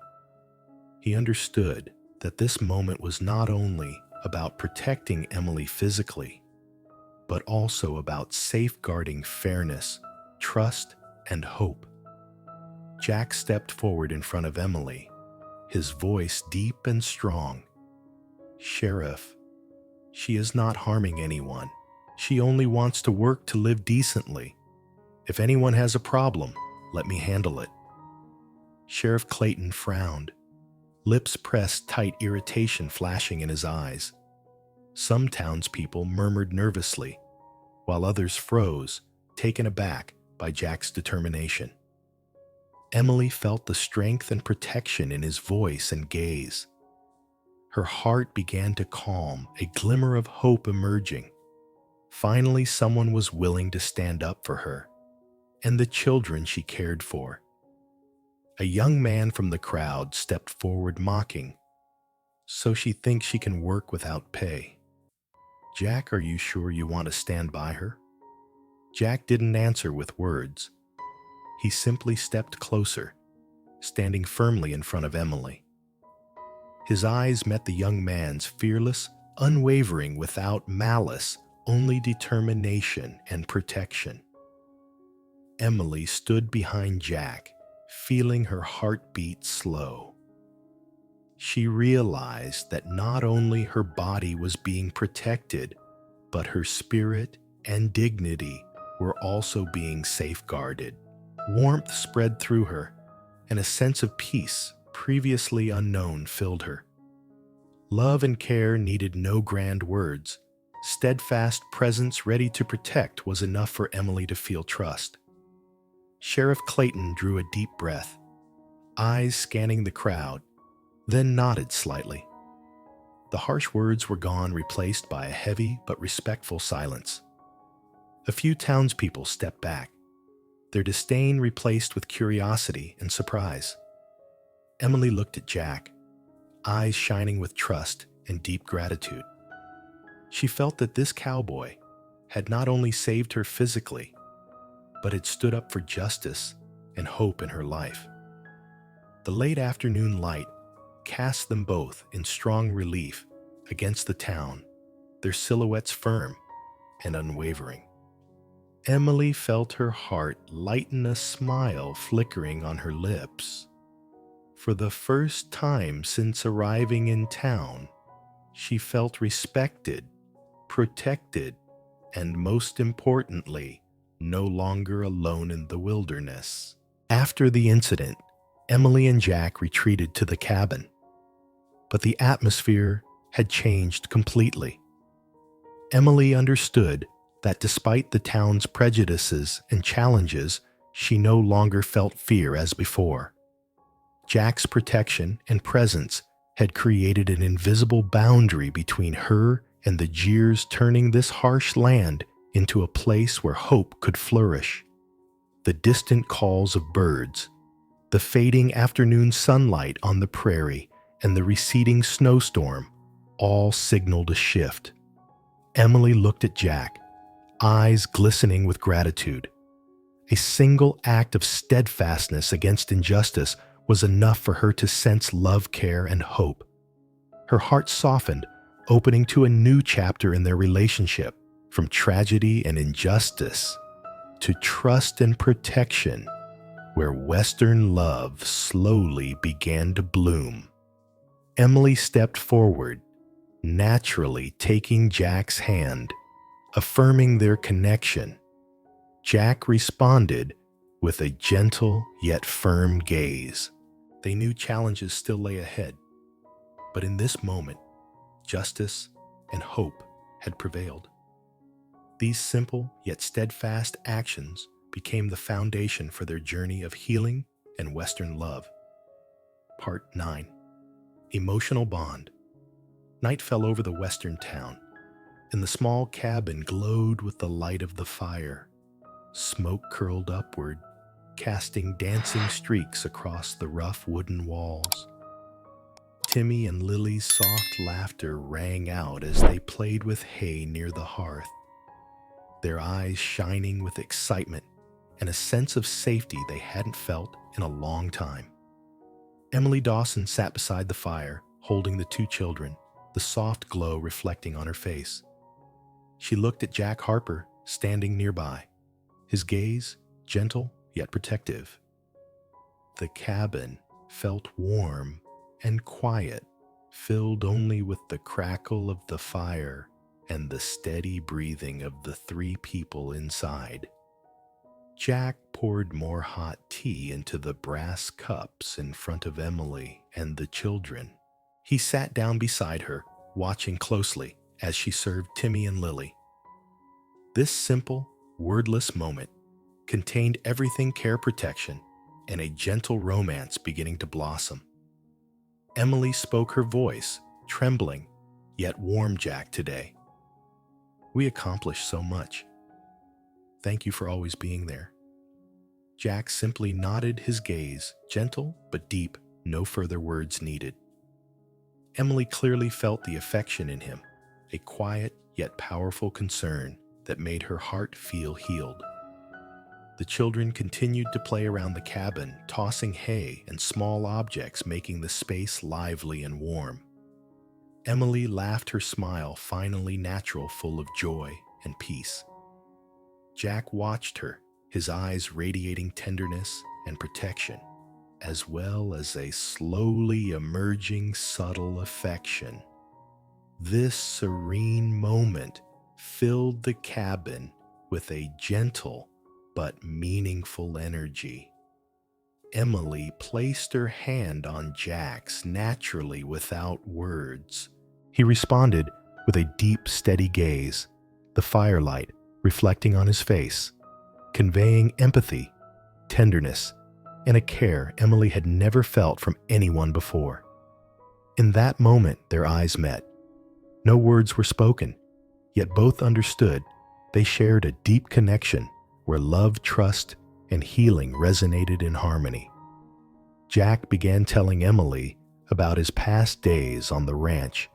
He understood that this moment was not only about protecting Emily physically, but also about safeguarding fairness, trust, and hope. Jack stepped forward in front of Emily, his voice deep and strong. "Sheriff, she is not harming anyone. She only wants to work to live decently. If anyone has a problem, let me handle it." Sheriff Clayton frowned, lips pressed tight, irritation flashing in his eyes. Some townspeople murmured nervously, while others froze, taken aback by Jack's determination. Emily felt the strength and protection in his voice and gaze. Her heart began to calm, a glimmer of hope emerging. Finally, someone was willing to stand up for her and the children she cared for. A young man from the crowd stepped forward, mocking, "So she thinks she can work without pay. Jack, are you sure you want to stand by her?" Jack didn't answer with words. He simply stepped closer, standing firmly in front of Emily. His eyes met the young man's, fearless, unwavering, without malice, only determination and protection. Emily stood behind Jack, feeling her heartbeat slow. She realized that not only her body was being protected, but her spirit and dignity were also being safeguarded. Warmth spread through her, and a sense of peace previously unknown filled her. Love and care needed no grand words. Steadfast presence ready to protect was enough for Emily to feel trust. Sheriff Clayton drew a deep breath, eyes scanning the crowd, then nodded slightly. The harsh words were gone, replaced by a heavy but respectful silence. A few townspeople stepped back, their disdain replaced with curiosity and surprise. Emily looked at Jack, eyes shining with trust and deep gratitude. She felt that this cowboy had not only saved her physically, but had stood up for justice and hope in her life. The late afternoon light cast them both in strong relief against the town, their silhouettes firm and unwavering. Emily felt her heart lighten, a smile flickering on her lips. For the first time since arriving in town, she felt respected, protected, and most importantly, no longer alone in the wilderness. After the incident, Emily and Jack retreated to the cabin, but the atmosphere had changed completely. Emily understood that despite the town's prejudices and challenges, she no longer felt fear as before. Jack's protection and presence had created an invisible boundary between her and the jeers, turning this harsh land into a place where hope could flourish. The distant calls of birds, the fading afternoon sunlight on the prairie, and the receding snowstorm all signaled a shift. Emily looked at Jack, eyes glistening with gratitude. A single act of steadfastness against injustice was enough for her to sense love, care, and hope. Her heart softened, opening to a new chapter in their relationship, from tragedy and injustice to trust and protection, where Western love slowly began to bloom. Emily stepped forward, naturally taking Jack's hand, affirming their connection. Jack responded with a gentle yet firm gaze. They knew challenges still lay ahead, but in this moment, justice and hope had prevailed. These simple yet steadfast actions became the foundation for their journey of healing and Western love. Part 9. Emotional Bond. Night fell over the western town, and the small cabin glowed with the light of the fire. Smoke curled upward, casting dancing streaks across the rough wooden walls. Timmy and Lily's soft laughter rang out as they played with hay near the hearth, their eyes shining with excitement and a sense of safety they hadn't felt in a long time. Emily Dawson sat beside the fire, holding the two children, the soft glow reflecting on her face. She looked at Jack Harper, standing nearby, his gaze gentle yet protective. The cabin felt warm and quiet, filled only with the crackle of the fire and the steady breathing of the three people inside. Jack poured more hot tea into the brass cups in front of Emily and the children. He sat down beside her, watching closely as she served Timmy and Lily. This simple, wordless moment contained everything care, protection, and a gentle romance beginning to blossom. Emily spoke, her voice trembling, yet warmed Jack today. "We accomplished so much. Thank you for always being there." Jack simply nodded, his gaze gentle but deep, no further words needed. Emily clearly felt the affection in him, a quiet yet powerful concern that made her heart feel healed. The children continued to play around the cabin, tossing hay and small objects, making the space lively and warm. Emily laughed, her smile finally natural, full of joy and peace. Jack watched her, his eyes radiating tenderness and protection. as well as a slowly emerging subtle affection. This serene moment filled the cabin with a gentle but meaningful energy. Emily placed her hand on Jack's naturally without words. He responded with a deep, steady gaze, the firelight reflecting on his face, conveying empathy, tenderness, and a care Emily had never felt from anyone before. In that moment, their eyes met. No words were spoken, yet both understood they shared a deep connection where love, trust, and healing resonated in harmony. Jack began telling Emily about his past days on the ranch,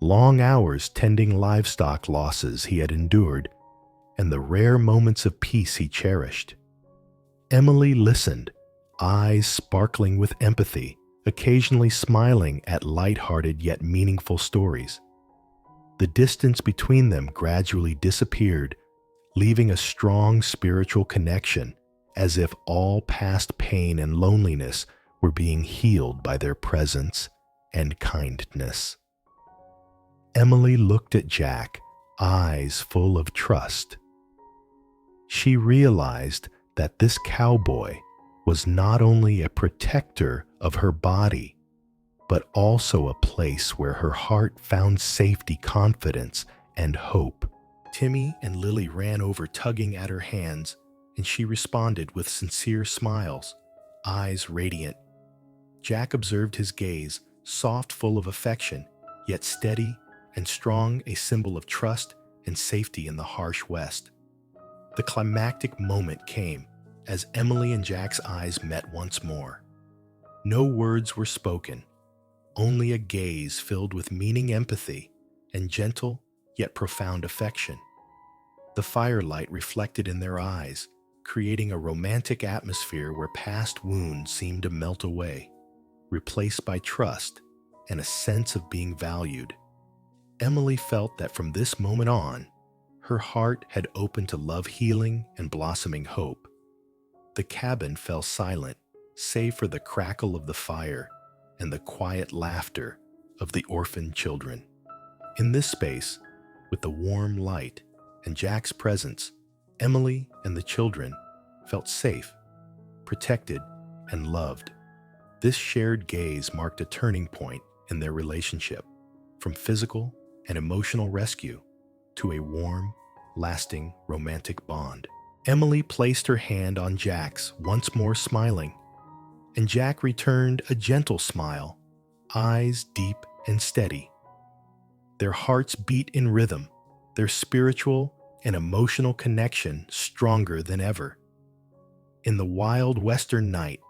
long hours tending livestock losses he had endured, and the rare moments of peace he cherished. Emily listened, eyes sparkling with empathy, occasionally smiling at light-hearted yet meaningful stories. The distance between them gradually disappeared, leaving a strong spiritual connection, as if all past pain and loneliness were being healed by their presence and kindness. Emily looked at Jack, eyes full of trust. She realized that this cowboy was not only a protector of her body, but also a place where her heart found safety, confidence, and hope. Timmy and Lily ran over, tugging at her hands, and she responded with sincere smiles, eyes radiant. Jack observed his gaze, soft, full of affection, yet steady and strong, a symbol of trust and safety in the harsh West. The climactic moment came as Emily and Jack's eyes met once more. No words were spoken, only a gaze filled with meaning, empathy, and gentle yet profound affection. The firelight reflected in their eyes, creating a romantic atmosphere where past wounds seemed to melt away, replaced by trust and a sense of being valued. Emily felt that from this moment on, her heart had opened to love, healing, and blossoming hope. The cabin fell silent, save for the crackle of the fire and the quiet laughter of the orphaned children. In this space, with the warm light and Jack's presence, Emily and the children felt safe, protected, and loved. This shared gaze marked a turning point in their relationship, from physical and emotional rescue to a warm, lasting, romantic bond. Emily placed her hand on Jack's, once more smiling, and Jack returned a gentle smile, eyes deep and steady. Their hearts beat in rhythm, their spiritual and emotional connection stronger than ever. In the wild western night,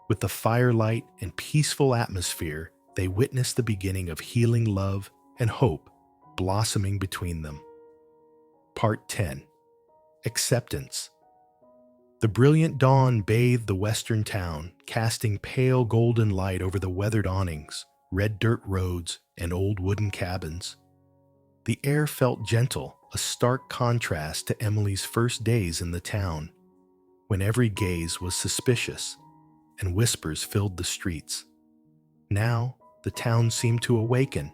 with the firelight and peaceful atmosphere, they witnessed the beginning of healing love and hope blossoming between them. Part 10. Acceptance. The brilliant dawn bathed the western town, casting pale golden light over the weathered awnings, red dirt roads, and old wooden cabins. The air felt gentle, a stark contrast to Emily's first days in the town, when every gaze was suspicious and whispers filled the streets. Now, the town seemed to awaken,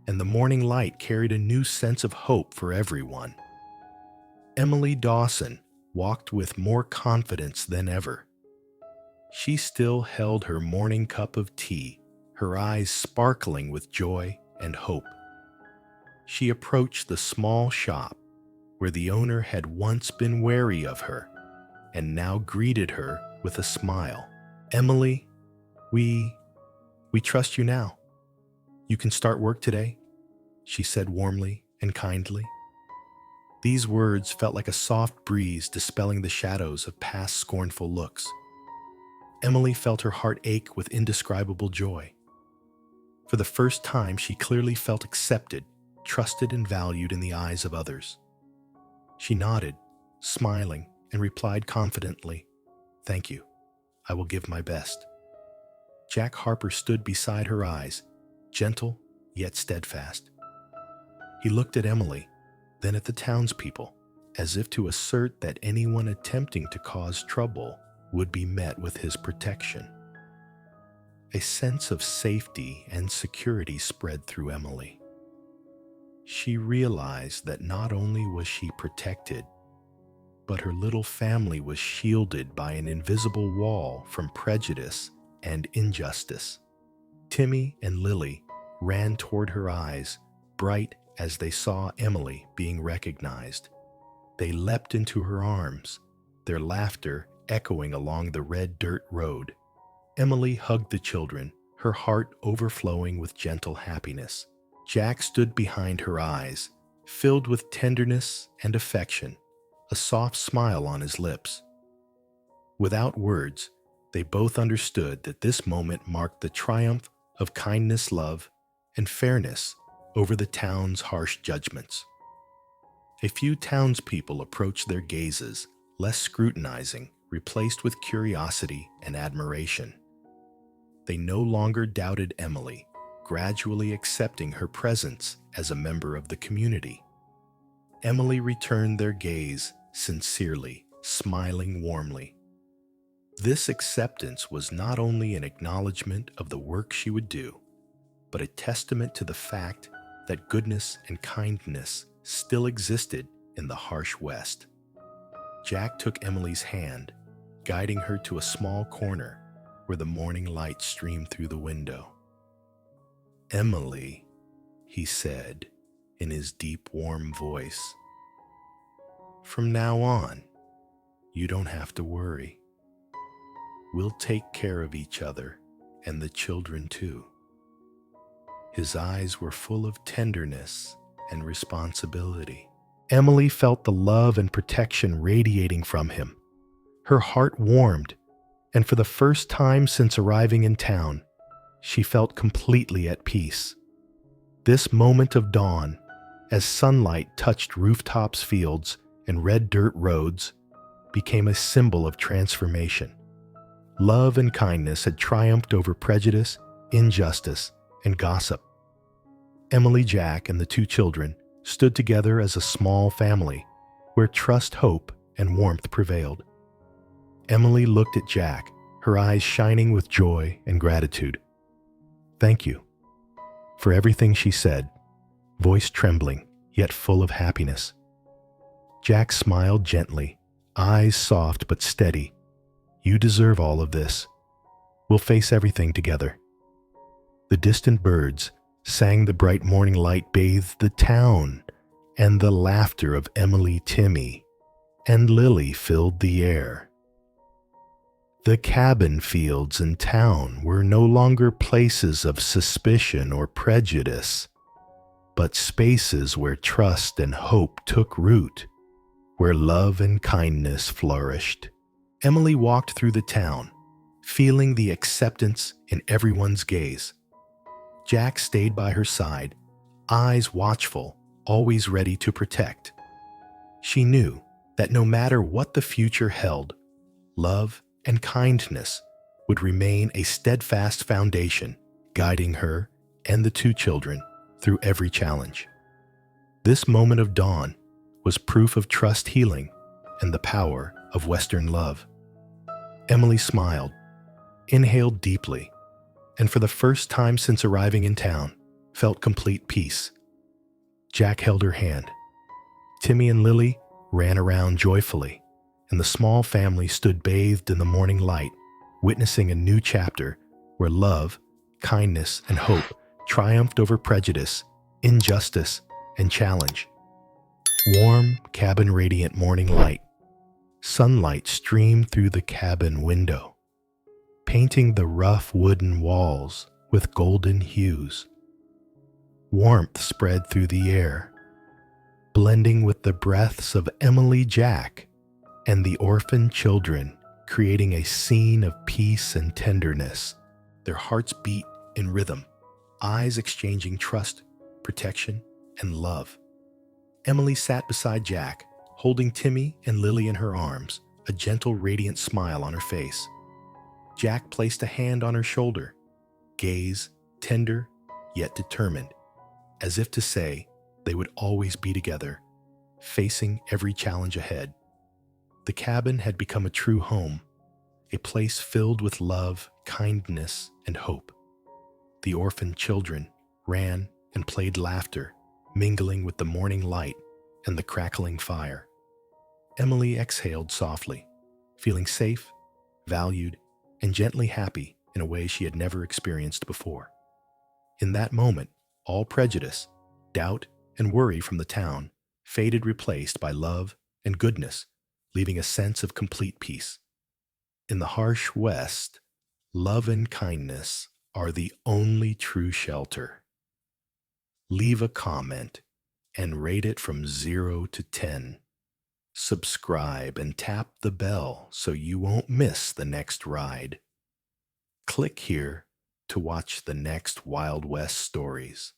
and the morning light carried a new sense of hope for everyone. Emily Dawson walked with more confidence than ever. She still held her morning cup of tea, her eyes sparkling with joy and hope. She approached the small shop where the owner had once been wary of her and now greeted her with a smile. "Emily, we trust you now. You can start work today," she said warmly and kindly. These words felt like a soft breeze dispelling the shadows of past scornful looks. Emily felt her heart ache with indescribable joy. For the first time, she clearly felt accepted, trusted, and valued in the eyes of others. She nodded, smiling, and replied confidently, "Thank you. I will give my best." Jack Harper stood beside her eyes, gentle yet steadfast. He looked at Emily, then at the townspeople, as if to assert that anyone attempting to cause trouble would be met with his protection. A sense of safety and security spread through Emily. She realized that not only was she protected, but her little family was shielded by an invisible wall from prejudice and injustice. Timmy and Lily ran toward her eyes, bright as they saw Emily being recognized. They leapt into her arms, their laughter echoing along the red dirt road. Emily hugged the children, her heart overflowing with gentle happiness. Jack stood behind her eyes, filled with tenderness and affection, a soft smile on his lips. Without words, they both understood that this moment marked the triumph of kindness, love, and fairness over the town's harsh judgments. A few townspeople approached their gazes, less scrutinizing, replaced with curiosity and admiration. They no longer doubted Emily, gradually accepting her presence as a member of the community. Emily returned their gaze sincerely, smiling warmly. This acceptance was not only an acknowledgement of the work she would do, but a testament to the fact that goodness and kindness still existed in the harsh West. Jack took Emily's hand, guiding her to a small corner where the morning light streamed through the window. "Emily," he said in his deep, warm voice, "from now on, you don't have to worry. We'll take care of each other and the children too." His eyes were full of tenderness and responsibility. Emily felt the love and protection radiating from him. Her heart warmed, and for the first time since arriving in town, she felt completely at peace. This moment of dawn, as sunlight touched rooftops, fields, and red dirt roads, became a symbol of transformation. Love and kindness had triumphed over prejudice, injustice, and gossip. Emily, Jack, and the two children stood together as a small family where trust, hope, and warmth prevailed. Emily looked at Jack, her eyes shining with joy and gratitude. "Thank you," for everything she said, voice trembling, yet full of happiness. Jack smiled gently, eyes soft but steady. "You deserve all of this. We'll face everything together." The distant birds sang, the bright morning light bathed the town, and the laughter of Emily, Timmy, and Lily filled the air. The cabin fields in town were no longer places of suspicion or prejudice, but spaces where trust and hope took root, where love and kindness flourished. Emily walked through the town, feeling the acceptance in everyone's gaze. Jack stayed by her side, eyes watchful, always ready to protect. She knew that no matter what the future held, love and kindness would remain a steadfast foundation, guiding her and the two children through every challenge. This moment of dawn was proof of trust healing and the power of Western love. Emily smiled, inhaled deeply, and for the first time since arriving in town, felt complete peace. Jack held her hand. Timmy and Lily ran around joyfully, and the small family stood bathed in the morning light, witnessing a new chapter where love, kindness, and hope triumphed over prejudice, injustice, and challenge. Warm, cabin-radiant morning light. Sunlight streamed through the cabin window, painting the rough wooden walls with golden hues. Warmth spread through the air, blending with the breaths of Emily, Jack, and the orphan children, creating a scene of peace and tenderness. Their hearts beat in rhythm, eyes exchanging trust, protection, and love. Emily sat beside Jack, holding Timmy and Lily in her arms, a gentle, radiant smile on her face. Jack placed a hand on her shoulder, gaze tender yet determined, as if to say they would always be together, facing every challenge ahead. The cabin had become a true home, a place filled with love, kindness, and hope. The orphaned children ran and played laughter, mingling with the morning light and the crackling fire. Emily exhaled softly, feeling safe, valued, and gently happy in a way she had never experienced before. In that moment, all prejudice, doubt, and worry from the town faded, replaced by love and goodness, leaving a sense of complete peace. In the harsh West, love and kindness are the only true shelter. Leave a comment and rate it from 0 to 10. Subscribe and tap the bell so you won't miss the next ride. Click here to watch the next Wild West stories.